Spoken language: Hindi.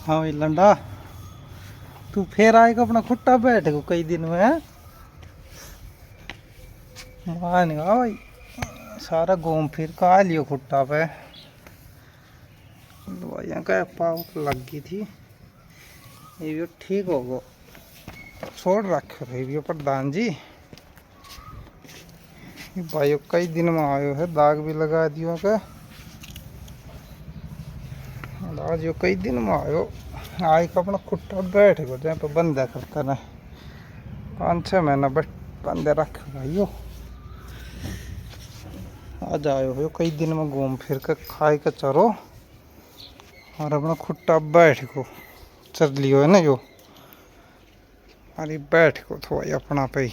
हाँ भाई लंडा, तू फिर आएगा अपना खुट्टा बैठ को कई दिन में है। मान गा भाई, सारा घूम फिर का आ लियो खुट्टा पे। दवाइयाँ का पाव लग गई थी, ये भी ठीक हो गो। छोड़ रखे थे भी प्रधान जी भाई, कई दिन में आयो है, दाग भी लगा दियो के। आज यो कई दिन में आयो, आज का अपना खुट्टा बैठ गो जहाँ पे बंदे करते न 5-6 महीना बस बंदे रख भाइयों। आज आयो हो कई दिन में घूम फिर के खाए के चरो और अपना खुट्टा बैठ को चल लियो है ना यो। अरे बैठ को थोड़ा अपना पे ही।